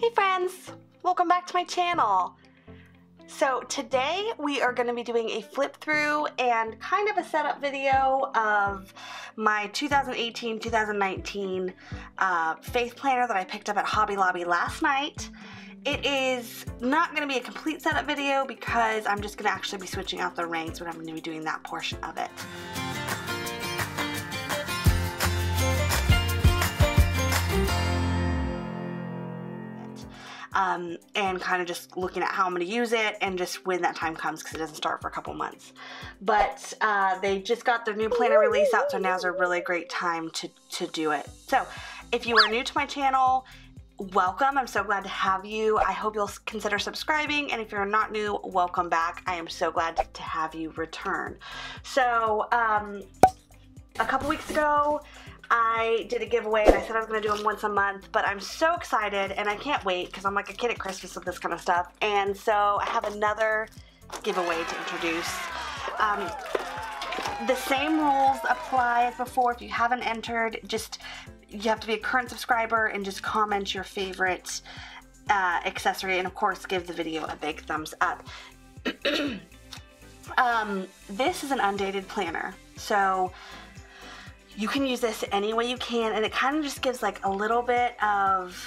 Hey friends, welcome back to my channel. So today we are going to be doing a flip through and kind of a setup video of my 2018-2019 faith planner that I picked up at Hobby Lobby last night. It is not going to be a complete setup video because I'm just going to actually be switching out the rings when I'm going to be doing that portion of it. And kind of just looking at how I'm going to use it and just when that time comes, because it doesn't start for a couple months. But they just got their new planner release out, so now's a really great time to do it. So if you are new to my channel, welcome. I'm so glad to have you. I hope you'll consider subscribing, and if you're not new, welcome back. I am so glad to have you return. So a couple weeks ago, I did a giveaway and I said I was going to do them once a month, but I'm so excited and I can't wait because I'm like a kid at Christmas with this kind of stuff. And so I have another giveaway to introduce. The same rules apply as before. If you haven't entered, you have to be a current subscriber and just comment your favorite accessory, and of course give the video a big thumbs up. This is an undated planner, so you can use this any way you can, and it kind of just gives like a little bit of,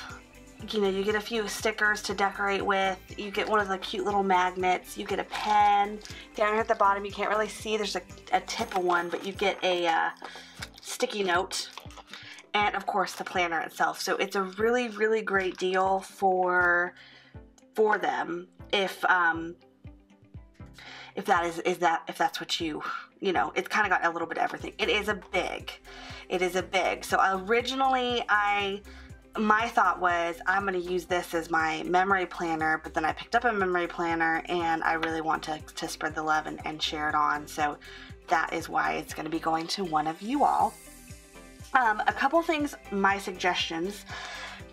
you know, you get a few stickers to decorate with, you get one of the cute little magnets, you get a pen. Down here at the bottom you can't really see, there's a tip of one, but you get a sticky note, and of course the planner itself. So it's a really, really great deal for them if that's what you know, it's kind of got a little bit of everything. It is a big. So originally my thought was I'm going to use this as my memory planner, but then I picked up a memory planner and I really want to spread the love and share it on. So that is why it's going to be going to one of you all. A couple things, my suggestions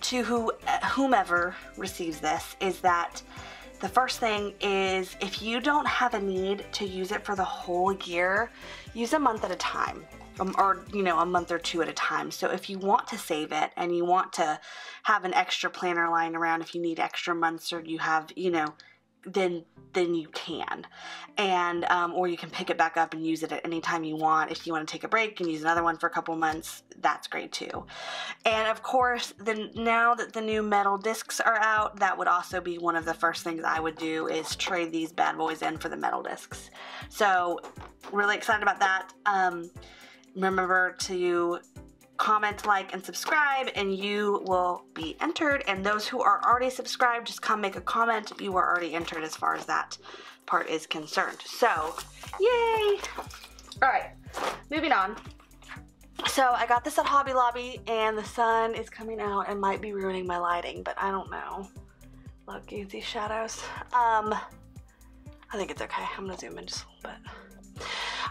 to whomever receives this is that the first thing is, if you don't have a need to use it for the whole year, use a month at a time, or you know, a month or two at a time. So if you want to save it and you want to have an extra planner lying around, if you need extra months, or you have, you know, then you can, and or you can pick it back up and use it at any time you want. If you want to take a break and use another one for a couple months, that's great too. And of course, now that the new metal discs are out, that would also be one of the first things I would do, is trade these bad boys in for the metal discs. So really excited about that. Remember to comment, like, and subscribe, and you will be entered. And those who are already subscribed, just come make a comment. You are already entered as far as that part is concerned. So, yay! Alright, moving on. So I got this at Hobby Lobby, and the sun is coming out and might be ruining my lighting, but I don't know. Look, you can see shadows. I think it's okay. I'm gonna zoom in just a little bit.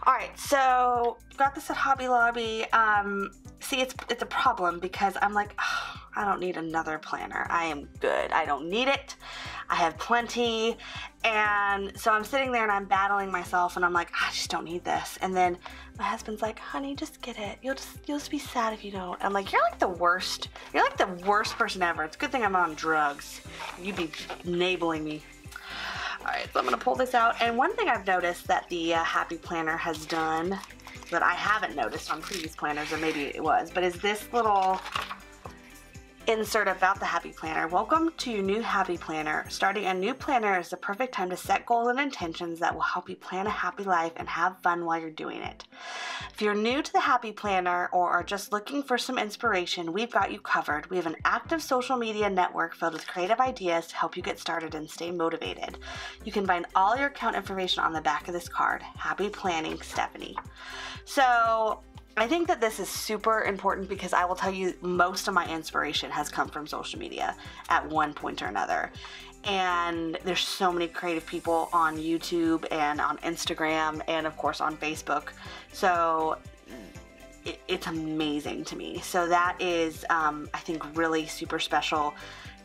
Alright, so got this at Hobby Lobby. See, it's a problem because I'm like, oh, I don't need another planner. I am good. I don't need it. I have plenty. And so I'm sitting there and I'm battling myself, and I'm like, I just don't need this. And then my husband's like, honey, just get it. You'll just be sad if you don't. I'm like, you're like the worst. You're like the worst person ever. It's a good thing I'm on drugs. You'd be enabling me. Alright, so I'm going to pull this out, and one thing I've noticed that the Happy Planner has done that I haven't noticed on previous planners, or maybe it was, but is this little insert about the Happy Planner. Welcome to your new Happy Planner. Starting a new planner is the perfect time to set goals and intentions that will help you plan a happy life and have fun while you're doing it. If you're new to the Happy Planner or are just looking for some inspiration, we've got you covered. We have an active social media network filled with creative ideas to help you get started and stay motivated. You can find all your account information on the back of this card. Happy Planning, Stephanie. So I think that this is super important because I will tell you, most of my inspiration has come from social media at one point or another. And there's so many creative people on YouTube and on Instagram and of course on Facebook. So it's amazing to me. So that is, I think, really super special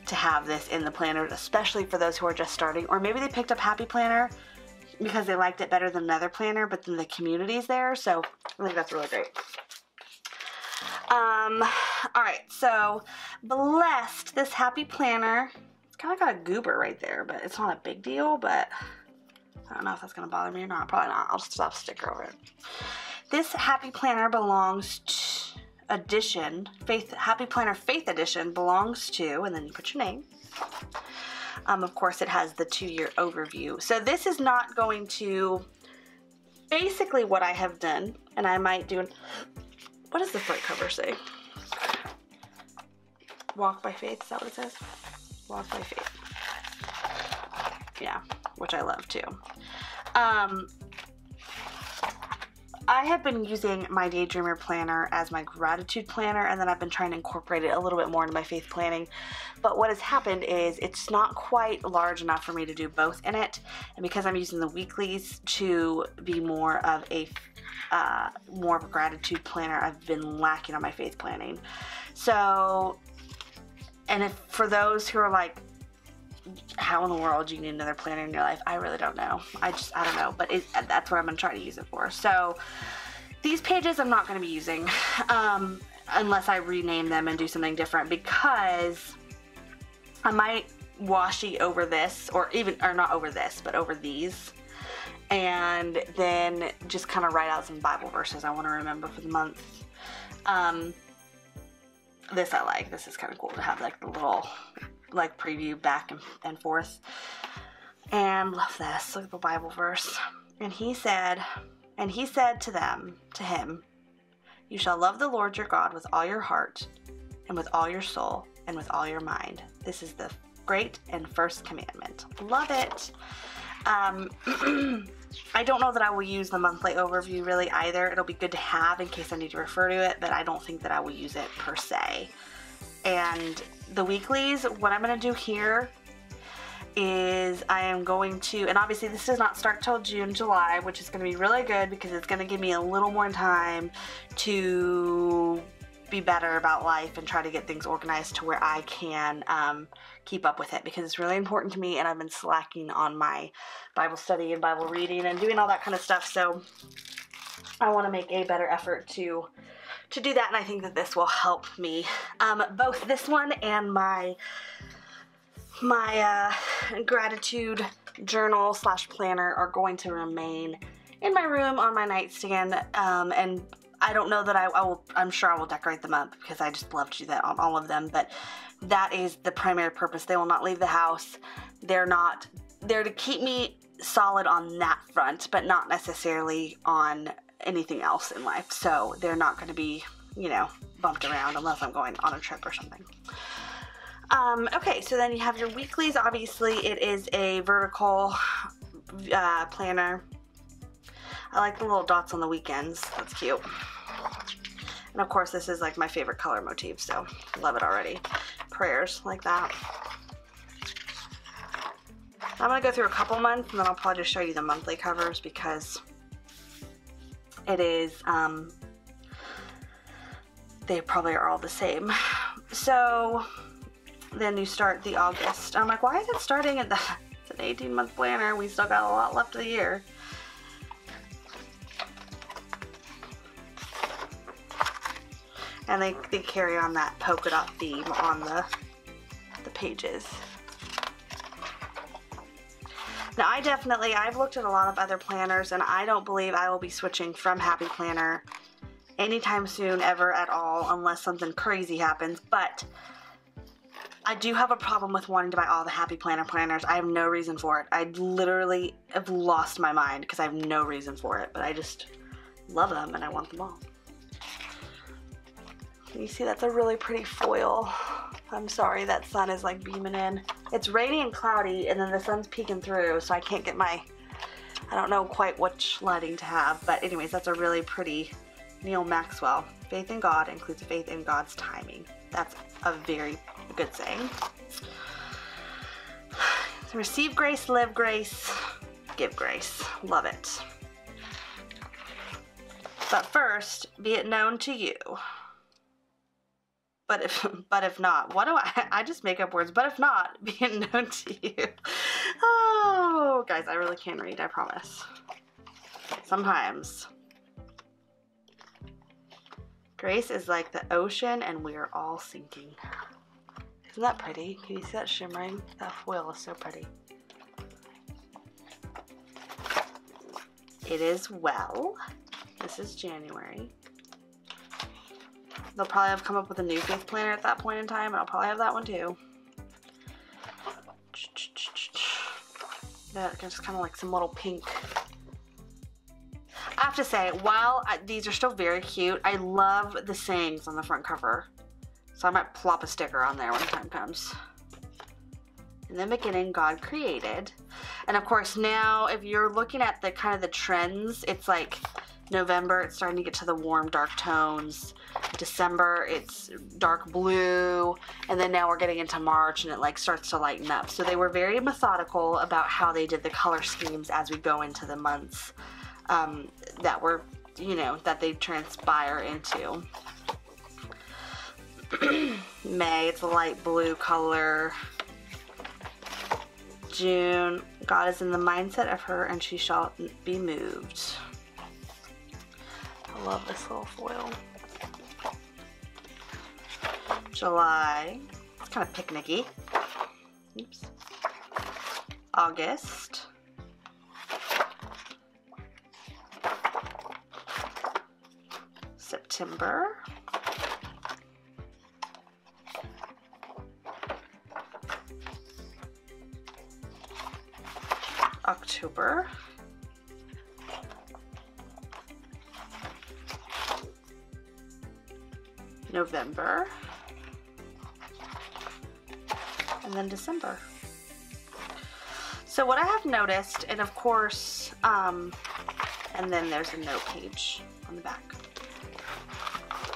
to have this in the planner, especially for those who are just starting, or maybe they picked up Happy Planner because they liked it better than another planner, but then the community's there, so I think that's really great. All right, so blessed, this happy planner. It's kind of got a goober right there, but it's not a big deal, but I don't know if that's going to bother me or not. Probably not. I'll just stop sticker over it. This happy planner belongs to Happy Planner Faith Edition belongs to, and then you put your name. Of course, it has the 2-year overview. So this is not going to, basically what I have done, and I might do, what does the front cover say? Walk by faith, is that what it says? Walk by faith. Yeah, which I love too. I have been using my Daydreamer planner as my gratitude planner, and then I've been trying to incorporate it a little bit more into my faith planning. But what has happened is it's not quite large enough for me to do both in it, and because I'm using the weeklies to be more of a gratitude planner, I've been lacking on my faith planning. So, and if for those who are like, how in the world do you need another planner in your life? I really don't know. I don't know, but that's what I'm going to try to use it for. So these pages I'm not going to be using unless I rename them and do something different, because I might washi over this, or not over this, but over these, and then just kind of write out some Bible verses I want to remember for the month. This I like. This is kind of cool to have like the little like preview back and forth. And love this. Look at the Bible verse. And he said to him, you shall love the Lord your God with all your heart and with all your soul and with all your mind. This is the great and first commandment. Love it. I don't know that I will use the monthly overview really either. It'll be good to have in case I need to refer to it, but I don't think that I will use it per se. And the weeklies, what I'm going to do here is I am going to, and obviously this does not start till June, July, which is going to be really good because it's going to give me a little more time to be better about life and try to get things organized to where I can keep up with it, because it's really important to me, and I've been slacking on my Bible study and Bible reading and doing all that kind of stuff. So I want to make a better effort to do that, and I think that this will help me. Both this one and my gratitude journal / planner are going to remain in my room on my nightstand, and I don't know that I'm sure I will decorate them up because I just love to do that on all of them, but that is the primary purpose. They will not leave the house. They're to keep me solid on that front, but not necessarily on anything else in life. So they're not going to be, bumped around unless I'm going on a trip or something. Okay, so then you have your weeklies. Obviously, it is a vertical planner. I like the little dots on the weekends. That's cute. And of course, this is like my favorite color motif, so love it already. Prayers like that. I'm going to go through a couple months, and then I'll probably just show you the monthly covers because it is, they probably are all the same. So then you start the August. I'm like, why is it starting at it's an 18-month planner. We still got a lot left of the year. And they carry on that polka dot theme on the pages. Now I've looked at a lot of other planners, and I don't believe I will be switching from Happy Planner anytime soon, ever at all, unless something crazy happens. But I do have a problem with wanting to buy all the Happy Planner planners. I have no reason for it. I literally have lost my mind because I have no reason for it, but I just love them and I want them all. You see, that's a really pretty foil. I'm sorry, that sun is like beaming in. It's rainy and cloudy, and then the sun's peeking through, so I can't get I don't know quite which lighting to have, but anyways, that's a really pretty Neil Maxwell. Faith in God includes faith in God's timing. That's a very good saying. So receive grace, live grace, give grace. Love it. But first, be it known to you. But if not, what do I just make up words. But if not, be it known to you. Oh, guys, I really can read, I promise. Sometimes. Grace is like the ocean and we are all sinking. Isn't that pretty? Can you see that shimmering? That foil is so pretty. It is well. This is January. They'll probably have come up with a new faith planner at that point in time, and I'll probably have that one too. That just kind of like some little pink. I have to say, while these are still very cute, I love the sayings on the front cover. So I might plop a sticker on there when the time comes. In the beginning, God created. And of course now, if you're looking at the kind of the trends, it's like November, it's starting to get to the warm, dark tones. December, it's dark blue. And then now we're getting into March and it like starts to lighten up. So they were very methodical about how they did the color schemes as we go into the months that were, you know, that they transpire into. May, it's a light blue color. June, God is in the mindset of her and she shall be moved. I love this little foil. July, it's kind of picnicky. Oops. August. September. October. November. And then December. So what I have noticed, and of course, and then there's a note page on the back.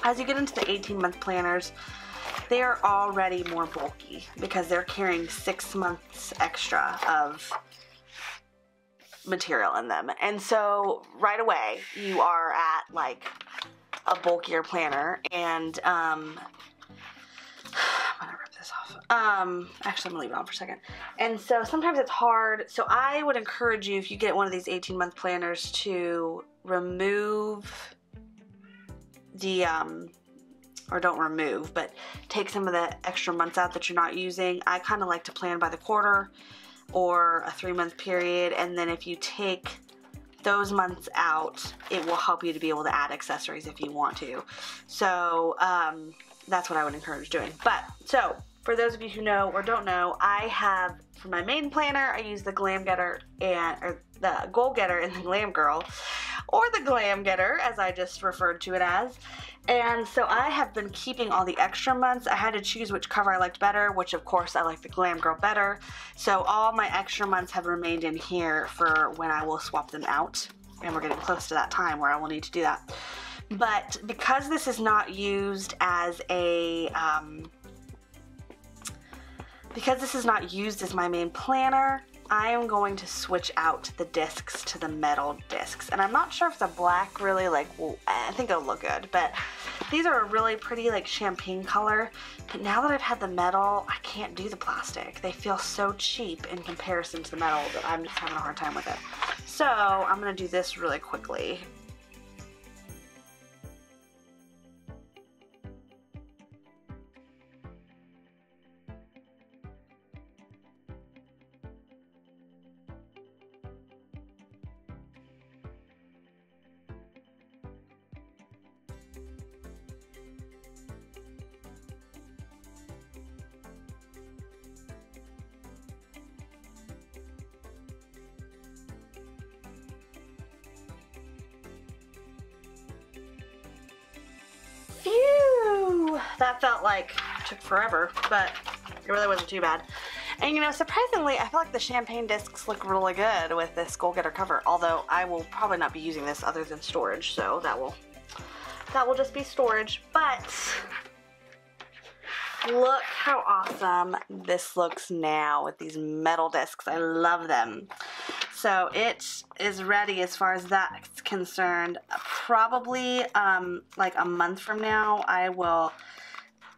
As you get into the 18-month planners, they are already more bulky because they're carrying 6 months extra of material in them. And so right away you are at like a bulkier planner, and I'm gonna rip this off. Actually, I'm gonna leave it on for a second. And so sometimes it's hard. So I would encourage you, if you get one of these 18-month planners, to remove the or don't remove, but take some of the extra months out that you're not using. I kind of like to plan by the quarter or a 3-month period, and then if you take those months out, it will help you to be able to add accessories if you want to. So that's what I would encourage doing. But so for those of you who know or don't know, I have, for my main planner, I use the Glam Getter or the Goal Getter and the Glam Girl, or the Glam Getter as I just referred to it as. And so I have been keeping all the extra months. I had to choose which cover I liked better, which of course I like the Glam Girl better. So all my extra months have remained in here for when I will swap them out. And we're getting close to that time where I will need to do that. But because this is not used as a, because this is not used as my main planner, I am going to switch out the discs to the metal discs. And I'm not sure if the black really I think it'll look good, but these are a really pretty like champagne color. But now that I've had the metal, I can't do the plastic. They feel so cheap in comparison to the metal that I'm just having a hard time with it. So I'm gonna do this really quickly. Phew! That felt like it took forever, but it really wasn't too bad. And you know, surprisingly, I feel like the champagne discs look really good with this Goal Getter cover, although I will probably not be using this other than storage, so that will just be storage. But look how awesome this looks now with these metal discs. I love them. So it is ready as far as that's concerned. Probably like a month from now, I will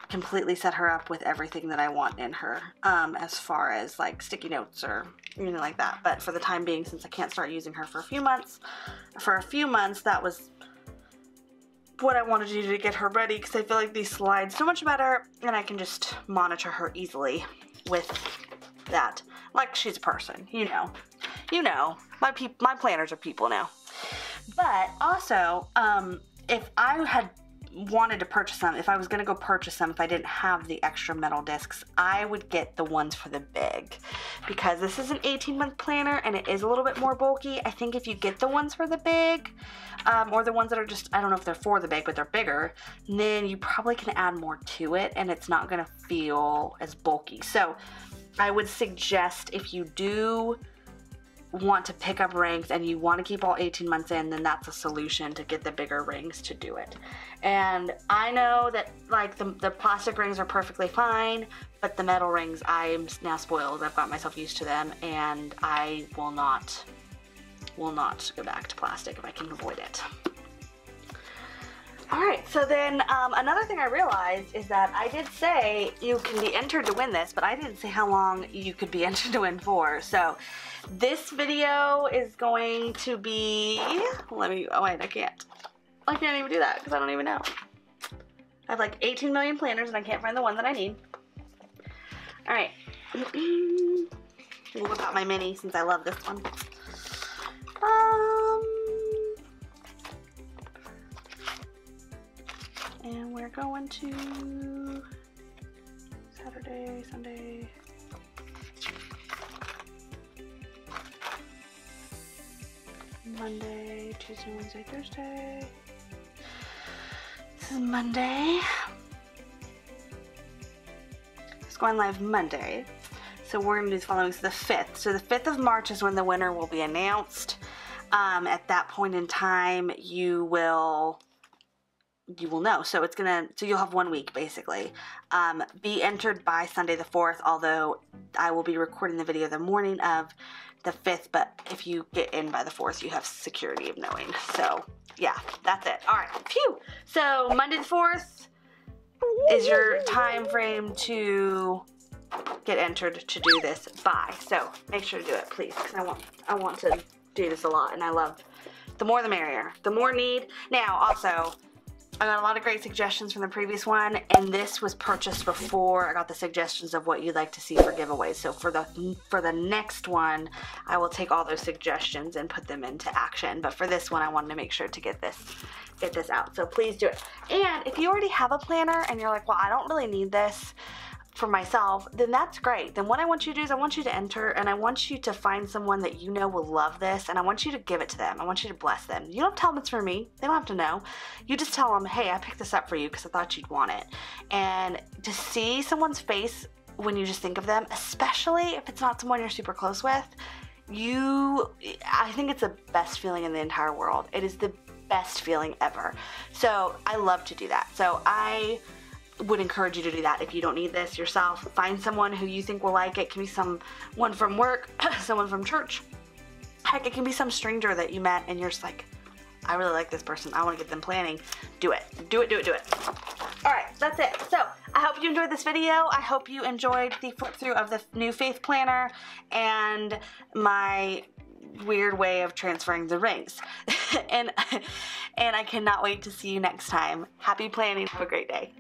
completely set her up with everything that I want in her, as far as like sticky notes or anything like that. But for the time being, since I can't start using her for a few months, that was what I want to do to get her ready, because I feel like these slide so much better and I can just monitor her easily with that. Like she's a person, you know. You know, my planners are people now. But also, if I had wanted to purchase them, if I was going to go purchase them, if I didn't have the extra metal discs, I would get the ones for the big, because this is an 18-month planner and it is a little bit more bulky. I think if you get the ones for the big, or the ones that are just, I don't know if they're for the big, but they're bigger, then you probably can add more to it and it's not going to feel as bulky. So I would suggest, if you do want to pick up rings and you want to keep all 18 months in, then that's a solution, to get the bigger rings to do it. And I know that like the plastic rings are perfectly fine, but the metal rings, I'm now spoiled. I've got myself used to them, and I will not go back to plastic if I can avoid it. Alright, so then another thing I realized is that I did say you can be entered to win this, but I didn't say how long you could be entered to win for. So this video is going to be, oh wait, I can't even do that because I don't even know. I have like 18 million planners and I can't find the one that I need. Alright, we'll whip out my mini since I love this one. And we're going to Saturday, Sunday, Monday, Tuesday, Wednesday, Thursday. This is Monday. It's going live Monday. So we're going to do the following. So the 5th. So the 5th of March is when the winner will be announced. At that point in time, you will know. So you'll have 1 week basically. Be entered by Sunday the 4th, although I will be recording the video the morning of the 5th, but if you get in by the 4th, you have security of knowing. So yeah, that's it. All right, phew. So Monday the 4th is your time frame to get entered to do this by. So make sure to do it, please, because I want to do this a lot, and I love, the more the merrier, the more need. Now also, I got a lot of great suggestions from the previous one, and this was purchased before I got the suggestions of what you'd like to see for giveaways. So for the next one, I will take all those suggestions and put them into action. But for this one, I wanted to make sure to get this out. So please do it. And if you already have a planner and you're like, well, I don't really need this for myself, then that's great. Then what I want you to do is I want you to enter, and I want you to find someone that you know will love this, and I want you to give it to them. I want you to bless them. You don't tell them it's for me. They don't have to know. You just tell them, hey, I picked this up for you because I thought you'd want it. And to see someone's face when you just think of them, especially if it's not someone you're super close with, I think it's the best feeling in the entire world. It is the best feeling ever. So I love to do that. So I would encourage you to do that. If you don't need this yourself, find someone who you think will like it. It can be someone from work, someone from church. Heck, it can be some stranger that you met and you're just like, I really like this person. I want to get them planning. Do it. Do it, do it, do it. All right, that's it. So I hope you enjoyed this video. I hope you enjoyed the flip through of the new Faith Planner and my weird way of transferring the rings. and I cannot wait to see you next time. Happy planning. Have a great day.